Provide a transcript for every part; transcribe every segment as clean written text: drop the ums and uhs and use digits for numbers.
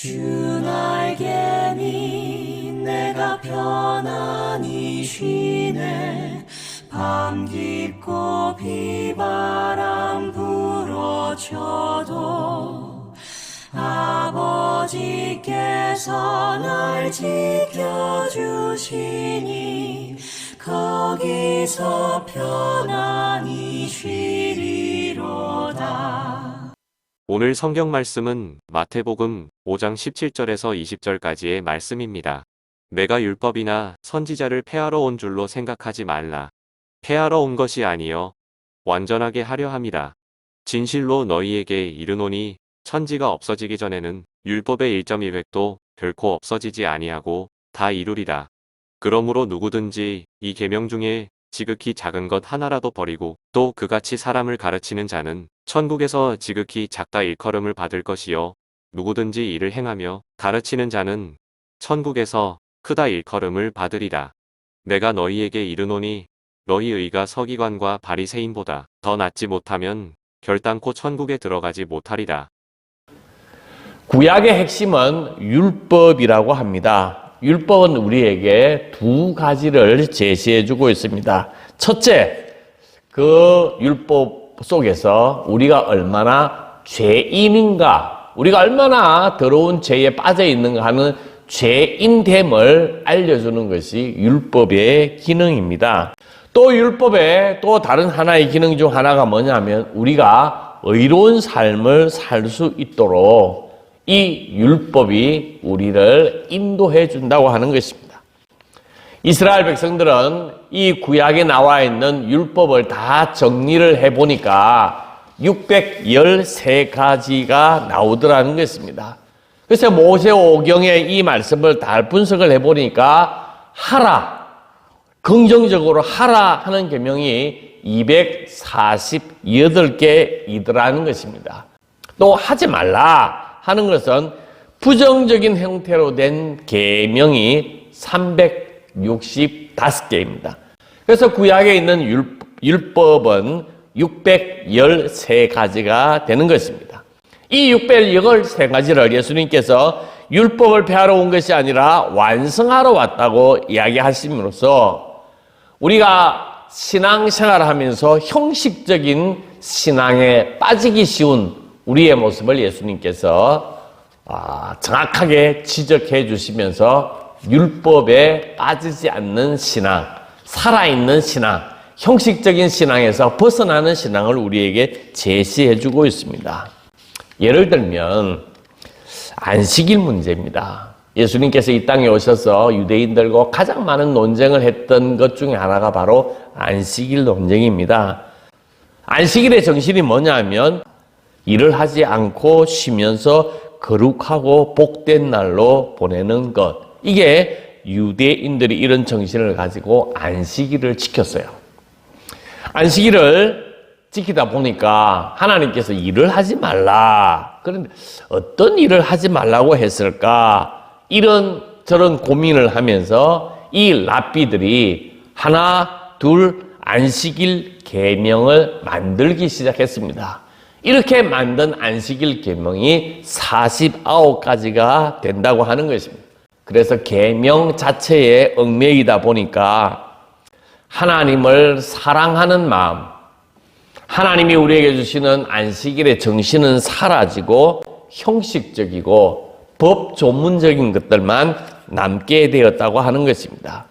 주 날개니 내가 편안히 쉬네. 밤 깊고 비바람 불어쳐도 아버지께서 날 지켜주시니 거기서 편안히 쉬리로다. 오늘 성경 말씀은 마태복음 5장 17절에서 20절까지의 말씀입니다. 내가 율법이나 선지자를 폐하러 온 줄로 생각하지 말라. 폐하러 온 것이 아니요 완전하게 하려 함이라. 진실로 너희에게 이르노니 천지가 없어지기 전에는 율법의 1.1획도 결코 없어지지 아니하고 다 이루리라. 그러므로 누구든지 이 계명 중에 지극히 작은 것 하나라도 버리고 또 그같이 사람을 가르치는 자는 천국에서 지극히 작다 일컬음을 받을 것이요 누구든지 이를 행하며 가르치는 자는 천국에서 크다 일컬음을 받으리라. 내가 너희에게 이르노니 너희 의가 서기관과 바리새인보다 더 낫지 못하면 결단코 천국에 들어가지 못하리라. 구약의 핵심은 율법이라고 합니다. 율법은 우리에게 두 가지를 제시해주고 있습니다. 첫째, 그 율법 속에서 우리가 얼마나 죄인인가, 우리가 얼마나 더러운 죄에 빠져 있는가 하는 죄인됨을 알려주는 것이 율법의 기능입니다. 또 율법의 또 다른 하나의 기능 중 하나가 뭐냐면 우리가 의로운 삶을 살 수 있도록 이 율법이 우리를 인도해 준다고 하는 것입니다. 이스라엘 백성들은 이 구약에 나와 있는 율법을 다 정리를 해보니까 613가지가 나오더라는 것입니다. 그래서 모세오경의 이 말씀을 다 분석을 해보니까 하라, 긍정적으로 하라 하는 계명이 248개이더라는 것입니다. 또 하지 말라 하는 것은 부정적인 형태로 된 계명이 365개입니다. 그래서 구약에 있는 율법은 613가지가 되는 것입니다. 이 613가지를 예수님께서 율법을 폐하러 온 것이 아니라 완성하러 왔다고 이야기하심으로써 우리가 신앙생활을 하면서 형식적인 신앙에 빠지기 쉬운 우리의 모습을 예수님께서 정확하게 지적해 주시면서 율법에 빠지지 않는 신앙, 살아있는 신앙, 형식적인 신앙에서 벗어나는 신앙을 우리에게 제시해 주고 있습니다. 예를 들면 안식일 문제입니다. 예수님께서 이 땅에 오셔서 유대인들과 가장 많은 논쟁을 했던 것 중에 하나가 바로 안식일 논쟁입니다. 안식일의 정신이 뭐냐면 일을 하지 않고 쉬면서 거룩하고 복된 날로 보내는 것. 이게 유대인들이 이런 정신을 가지고 안식일을 지켰어요. 안식일을 지키다 보니까 하나님께서 일을 하지 말라. 그런데 어떤 일을 하지 말라고 했을까? 이런저런 고민을 하면서 이 랍비들이 하나, 둘 안식일 계명을 만들기 시작했습니다. 이렇게 만든 안식일 계명이 49가지가 된다고 하는 것입니다. 그래서 계명 자체에 얽매이다 보니까 하나님을 사랑하는 마음, 하나님이 우리에게 주시는 안식일의 정신은 사라지고 형식적이고 법 조문적인 것들만 남게 되었다고 하는 것입니다.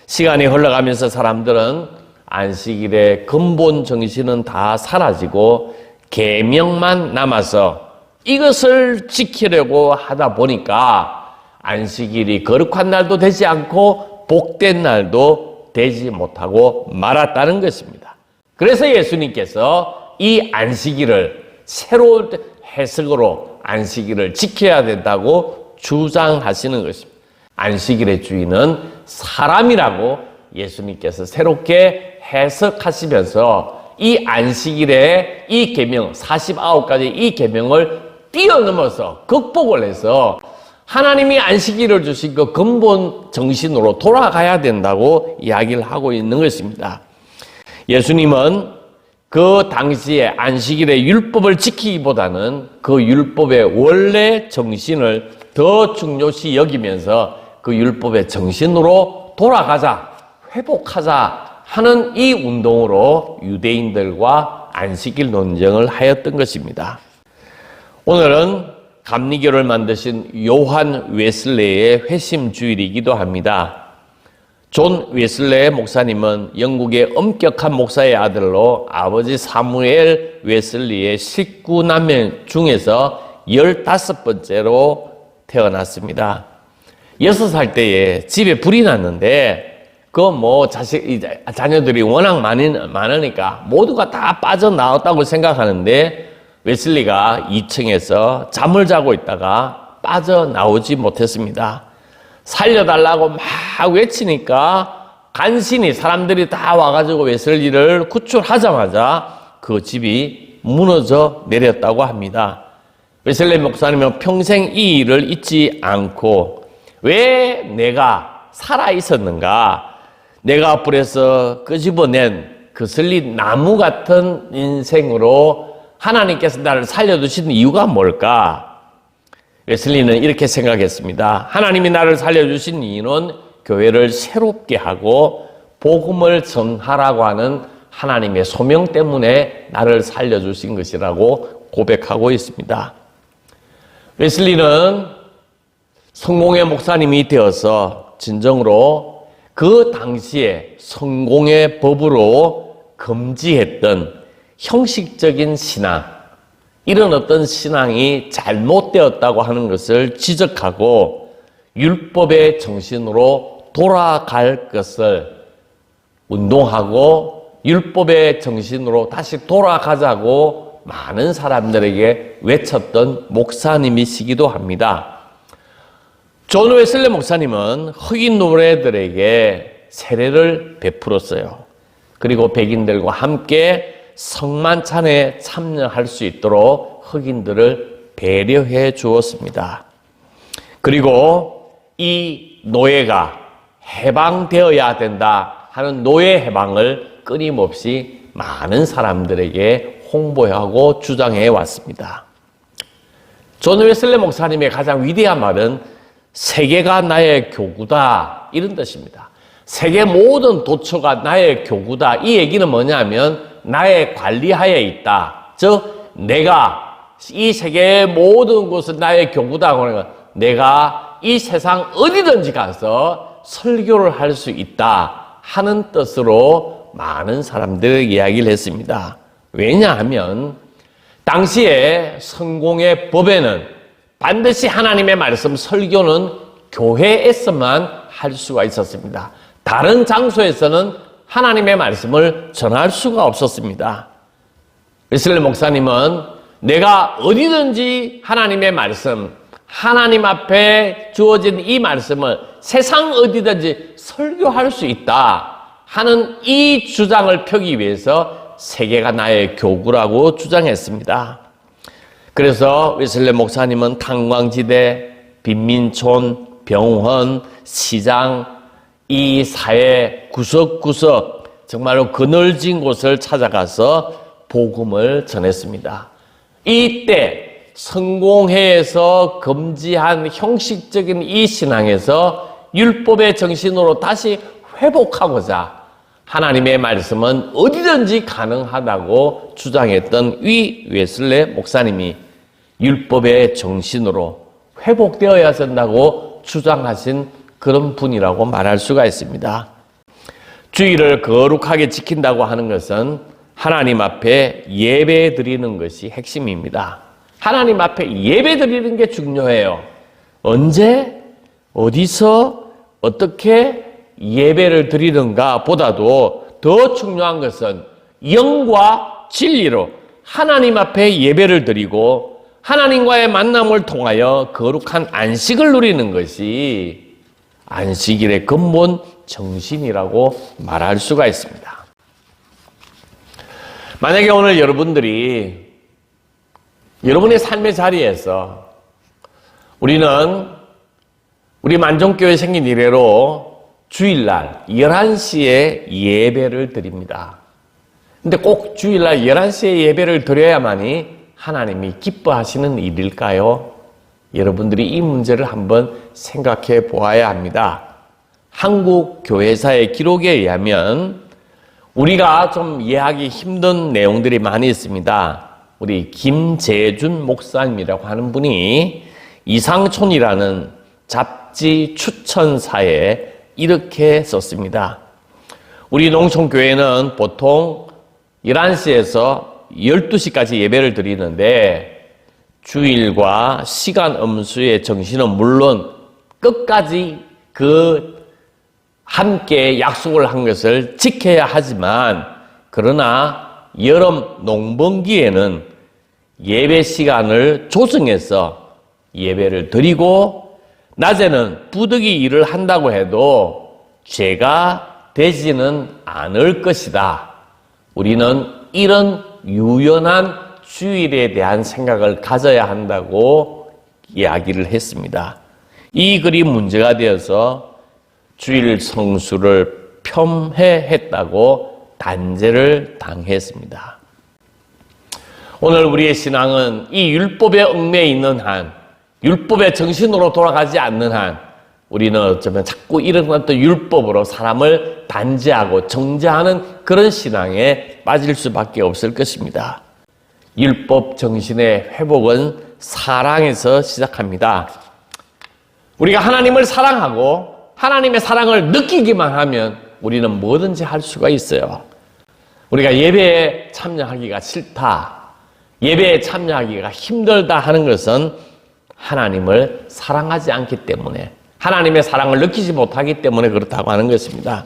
시간이 흘러가면서 사람들은 안식일의 근본 정신은 다 사라지고 계명만 남아서 이것을 지키려고 하다 보니까 안식일이 거룩한 날도 되지 않고 복된 날도 되지 못하고 말았다는 것입니다. 그래서 예수님께서 이 안식일을 새로운 해석으로 안식일을 지켜야 된다고 주장하시는 것입니다. 안식일의 주인은 사람이라고 예수님께서 새롭게 해석하시면서 이 안식일의 이 계명 49가지 이 계명을 뛰어넘어서 극복을 해서 하나님이 안식일을 주신 그 근본 정신으로 돌아가야 된다고 이야기를 하고 있는 것입니다. 예수님은 그 당시에 안식일의 율법을 지키기보다는 그 율법의 원래 정신을 더 중요시 여기면서 그 율법의 정신으로 돌아가자, 회복하자 하는 이 운동으로 유대인들과 안식일 논쟁을 하였던 것입니다. 오늘은 감리교를 만드신 요한 웨슬레의 회심주일이기도 합니다. 존 웨슬레 목사님은 영국의 엄격한 목사의 아들로 아버지 사무엘 웨슬리의 19남매 중에서 15번째로 태어났습니다. 6살 때에 집에 불이 났는데 자녀들이 워낙 많으니까 모두가 다 빠져나왔다고 생각하는데 웨슬리가 2층에서 잠을 자고 있다가 빠져나오지 못했습니다. 살려달라고 막 외치니까 간신히 사람들이 다 와가지고 웨슬리를 구출하자마자 그 집이 무너져 내렸다고 합니다. 웨슬리 목사님은 평생 이 일을 잊지 않고 왜 내가 살아 있었는가, 내가 불에서 끄집어낸 그슬린 나무 같은 인생으로 하나님께서 나를 살려두신 이유가 뭘까? 웨슬리는 이렇게 생각했습니다. 하나님이 나를 살려주신 이유는 교회를 새롭게 하고 복음을 전하라고 하는 하나님의 소명 때문에 나를 살려주신 것이라고 고백하고 있습니다. 웨슬리는 성공의 목사님이 되어서 진정으로 그 당시에 성공의 법으로 금지했던 형식적인 신앙, 이런 어떤 신앙이 잘못되었다고 하는 것을 지적하고 율법의 정신으로 돌아갈 것을 운동하고 율법의 정신으로 다시 돌아가자고 많은 사람들에게 외쳤던 목사님이시기도 합니다. 존 웨슬리 목사님은 흑인 노래들에게 세례를 베풀었어요. 그리고 백인들과 함께 성만찬에 참여할 수 있도록 흑인들을 배려해 주었습니다. 그리고 이 노예가 해방되어야 된다 하는 노예 해방을 끊임없이 많은 사람들에게 홍보하고 주장해 왔습니다. 존 웨슬리 목사님의 가장 위대한 말은 세계가 나의 교구다, 이런 뜻입니다. 세계 모든 도처가 나의 교구다. 이 얘기는 뭐냐면 나의 관리하에 있다. 즉 내가 이 세계의 모든 곳은 나의 교구다. 그러니까 내가 이 세상 어디든지 가서 설교를 할 수 있다 하는 뜻으로 많은 사람들에게 이야기를 했습니다. 왜냐하면 당시에 성공의 법에는 반드시 하나님의 말씀 설교는 교회에서만 할 수가 있었습니다. 다른 장소에서는 하나님의 말씀을 전할 수가 없었습니다. 웨슬리 목사님은 내가 어디든지 하나님의 말씀, 하나님 앞에 주어진 이 말씀을 세상 어디든지 설교할 수 있다 하는 이 주장을 펴기 위해서 세계가 나의 교구라고 주장했습니다. 그래서 웨슬리 목사님은 탄광지대, 빈민촌, 병원, 시장, 이 사회 구석구석 정말로 그늘진 곳을 찾아가서 복음을 전했습니다. 이때 성공회에서 금지한 형식적인 이 신앙에서 율법의 정신으로 다시 회복하고자 하나님의 말씀은 어디든지 가능하다고 주장했던 이 웨슬레 목사님이 율법의 정신으로 회복되어야 된다고 주장하신 그런 분이라고 말할 수가 있습니다. 주일을 거룩하게 지킨다고 하는 것은 하나님 앞에 예배 드리는 것이 핵심입니다. 하나님 앞에 예배 드리는 게 중요해요. 언제, 어디서, 어떻게 예배를 드리는가 보다도 더 중요한 것은 영과 진리로 하나님 앞에 예배를 드리고 하나님과의 만남을 통하여 거룩한 안식을 누리는 것이 안식일의 근본 정신이라고 말할 수가 있습니다. 만약에 오늘 여러분들이 여러분의 삶의 자리에서 우리는 우리 만종교회 생긴 이래로 주일날 11시에 예배를 드립니다. 근데 꼭 주일날 11시에 예배를 드려야만이 하나님이 기뻐하시는 일일까요? 여러분들이 이 문제를 한번 생각해 보아야 합니다. 한국 교회사의 기록에 의하면 우리가 좀 이해하기 힘든 내용들이 많이 있습니다. 우리 김재준 목사님이라고 하는 분이 이상촌이라는 잡지 추천사에 이렇게 썼습니다. 우리 농촌교회는 보통 11시에서 12시까지 예배를 드리는데 주일과 시간 엄수의 정신은 물론 끝까지 함께 약속을 한 것을 지켜야 하지만 그러나 여름 농번기에는 예배 시간을 조정해서 예배를 드리고 낮에는 부득이 일을 한다고 해도 죄가 되지는 않을 것이다. 우리는 이런 유연한 주일에 대한 생각을 가져야 한다고 이야기를 했습니다. 이 글이 문제가 되어서 주일 성수를 폄훼했다고 단죄를 당했습니다. 오늘 우리의 신앙은 이 율법에 얽매여 있는 한, 율법의 정신으로 돌아가지 않는 한 우리는 어쩌면 자꾸 이런 어떤 율법으로 사람을 단죄하고 정죄하는 그런 신앙에 빠질 수밖에 없을 것입니다. 율법 정신의 회복은 사랑에서 시작합니다. 우리가 하나님을 사랑하고 하나님의 사랑을 느끼기만 하면 우리는 뭐든지 할 수가 있어요. 우리가 예배에 참여하기가 싫다, 예배에 참여하기가 힘들다 하는 것은 하나님을 사랑하지 않기 때문에, 하나님의 사랑을 느끼지 못하기 때문에 그렇다고 하는 것입니다.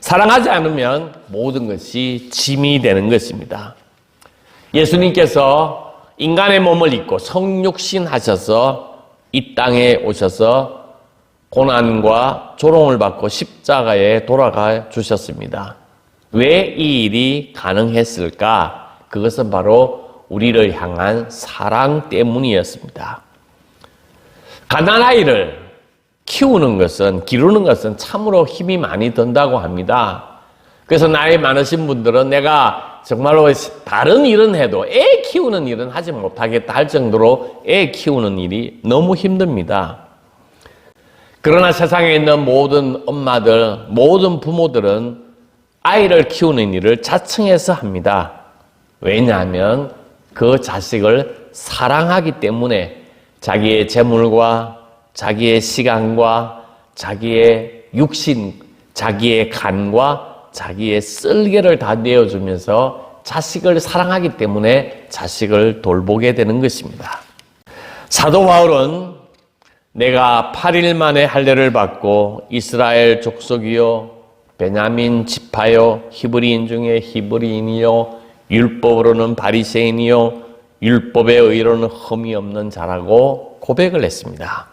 사랑하지 않으면 모든 것이 짐이 되는 것입니다. 예수님께서 인간의 몸을 입고 성육신 하셔서 이 땅에 오셔서 고난과 조롱을 받고 십자가에 돌아가 주셨습니다. 왜 이 일이 가능했을까? 그것은 바로 우리를 향한 사랑 때문이었습니다. 가난아이를 키우는 것은, 기르는 것은 참으로 힘이 많이 든다고 합니다. 그래서 나이 많으신 분들은 내가 정말로 다른 일은 해도 애 키우는 일은 하지 못하겠다 할 정도로 애 키우는 일이 너무 힘듭니다. 그러나 세상에 있는 모든 엄마들, 모든 부모들은 아이를 키우는 일을 자청해서 합니다. 왜냐하면 그 자식을 사랑하기 때문에 자기의 재물과 자기의 시간과 자기의 육신, 자기의 간과 자기의 쓸개를 다 내어주면서 자식을 사랑하기 때문에 자식을 돌보게 되는 것입니다. 사도 바울은 내가 8일 만에 할례를 받고 이스라엘 족속이요 베냐민 지파요 히브리인 중에 히브리인이요 율법으로는 바리새인이요 율법의 의로는 흠이 없는 자라고 고백을 했습니다.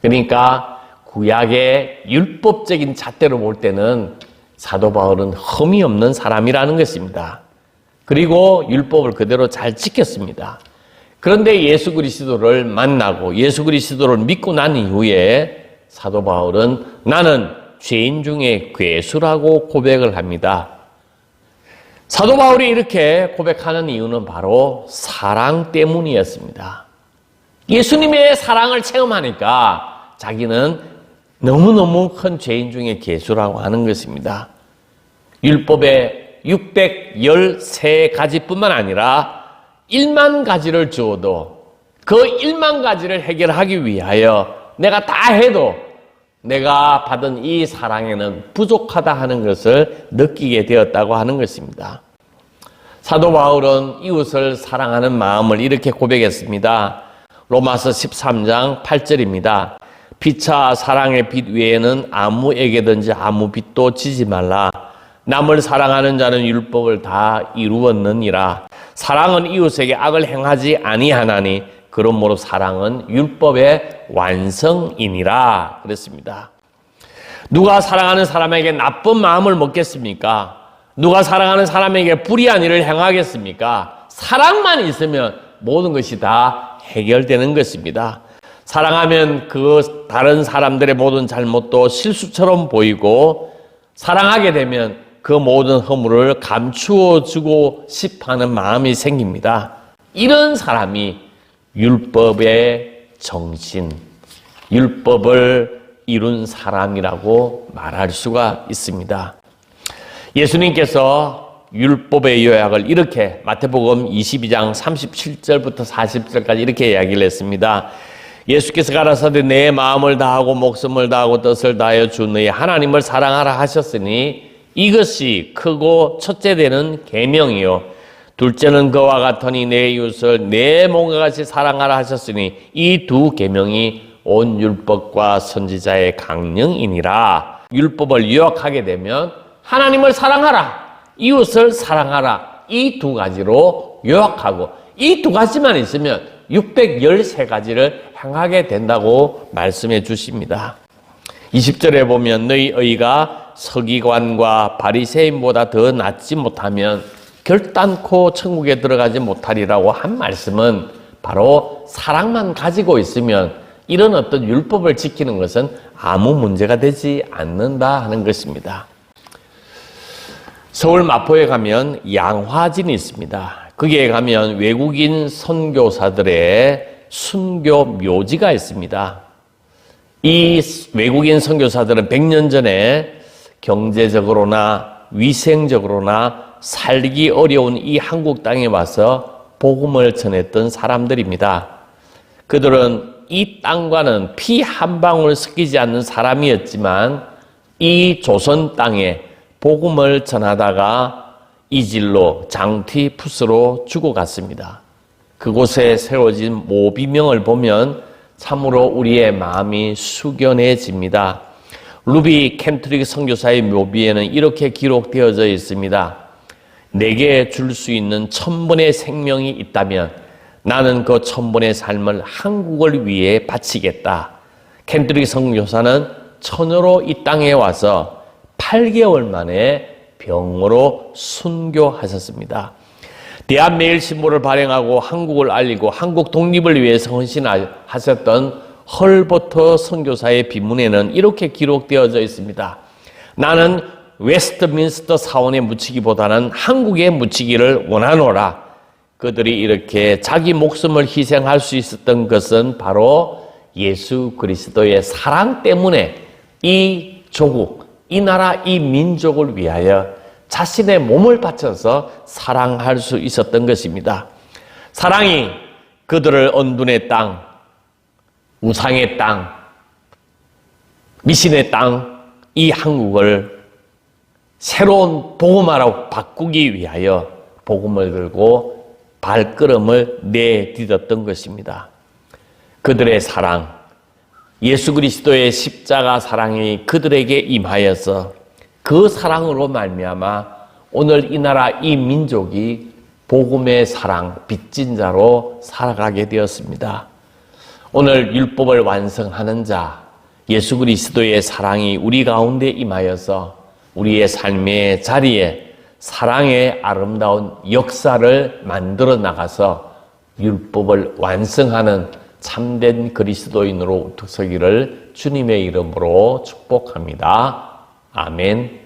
그러니까 구약의 율법적인 잣대로 볼 때는 사도 바울은 흠이 없는 사람이라는 것입니다. 그리고 율법을 그대로 잘 지켰습니다. 그런데 예수 그리스도를 만나고 예수 그리스도를 믿고 난 이후에 사도 바울은 나는 죄인 중에 괴수라고 고백을 합니다. 사도 바울이 이렇게 고백하는 이유는 바로 사랑 때문이었습니다. 예수님의 사랑을 체험하니까 자기는 너무너무 큰 죄인 중에 괴수라고 하는 것입니다. 율법의 613가지뿐만 아니라 1만 가지를 주어도 그 1만 가지를 해결하기 위하여 내가 다 해도 내가 받은 이 사랑에는 부족하다 하는 것을 느끼게 되었다고 하는 것입니다. 사도 바울은 이웃을 사랑하는 마음을 이렇게 고백했습니다. 로마서 13장 8절입니다. 피차 사랑의 빛 외에는 아무에게든지 아무 빛도 지지 말라. 남을 사랑하는 자는 율법을 다 이루었느니라. 사랑은 이웃에게 악을 행하지 아니하나니 그러므로 사랑은 율법의 완성이니라 그랬습니다. 누가 사랑하는 사람에게 나쁜 마음을 먹겠습니까? 누가 사랑하는 사람에게 불의한 일을 행하겠습니까? 사랑만 있으면 모든 것이 다 해결되는 것입니다. 사랑하면 그 다른 사람들의 모든 잘못도 실수처럼 보이고 사랑하게 되면 그 모든 허물을 감추어 주고 싶어하는 마음이 생깁니다. 이런 사람이 율법의 정신, 율법을 이룬 사람이라고 말할 수가 있습니다. 예수님께서 율법의 요약을 이렇게 마태복음 22장 37절부터 40절까지 이렇게 이야기를 했습니다. 예수께서 가라사대 내 마음을 다하고 목숨을 다하고 뜻을 다하여 주 너희 하나님을 사랑하라 하셨으니 이것이 크고 첫째 되는 계명이요 둘째는 그와 같으니 내 이웃을 내 몸과 같이 사랑하라 하셨으니 이 두 계명이 온 율법과 선지자의 강령이니라. 율법을 요약하게 되면 하나님을 사랑하라, 이웃을 사랑하라, 이 두 가지로 요약하고 이 두 가지만 있으면 613가지를 행하게 된다고 말씀해 주십니다. 20절에 보면 너희 의가 서기관과 바리새인보다 더 낫지 못하면 결단코 천국에 들어가지 못하리라고 한 말씀은 바로 사랑만 가지고 있으면 이런 어떤 율법을 지키는 것은 아무 문제가 되지 않는다 하는 것입니다. 서울 마포에 가면 양화진이 있습니다. 거기에 가면 외국인 선교사들의 순교 묘지가 있습니다. 이 외국인 선교사들은 100년 전에 경제적으로나 위생적으로나 살기 어려운 이 한국 땅에 와서 복음을 전했던 사람들입니다. 그들은 이 땅과는 피 한 방울 섞이지 않는 사람이었지만 이 조선 땅에 복음을 전하다가 이질로 장티푸스로 죽어갔습니다. 그곳에 세워진 모비명을 보면 참으로 우리의 마음이 숙연해집니다. 루비 켄트릭 선교사의 묘비에는 이렇게 기록되어져 있습니다. 내게 줄 수 있는 1000번의 생명이 있다면 나는 그 1000번의 삶을 한국을 위해 바치겠다. 켄트릭 선교사는 처녀로 이 땅에 와서 8개월 만에 병으로 순교하셨습니다. 대한매일신보를 발행하고 한국을 알리고 한국 독립을 위해서 헌신하셨던 헐버터 선교사의 비문에는 이렇게 기록되어져 있습니다. 나는 웨스트민스터 사원에 묻히기보다는 한국에 묻히기를 원하노라. 그들이 이렇게 자기 목숨을 희생할 수 있었던 것은 바로 예수 그리스도의 사랑 때문에 이 조국, 이 나라, 이 민족을 위하여 자신의 몸을 바쳐서 사랑할 수 있었던 것입니다. 사랑이 그들을 언둔의 땅, 우상의 땅, 미신의 땅, 이 한국을 새로운 복음화로 바꾸기 위하여 복음을 들고 발걸음을 내딛었던 것입니다. 그들의 사랑, 예수 그리스도의 십자가 사랑이 그들에게 임하여서 그 사랑으로 말미암아 오늘 이 나라 이 민족이 복음의 사랑 빚진 자로 살아가게 되었습니다. 오늘 율법을 완성하는 자 예수 그리스도의 사랑이 우리 가운데 임하여서 우리의 삶의 자리에 사랑의 아름다운 역사를 만들어 나가서 율법을 완성하는 참된 그리스도인으로 서기를 주님의 이름으로 축복합니다. 아멘.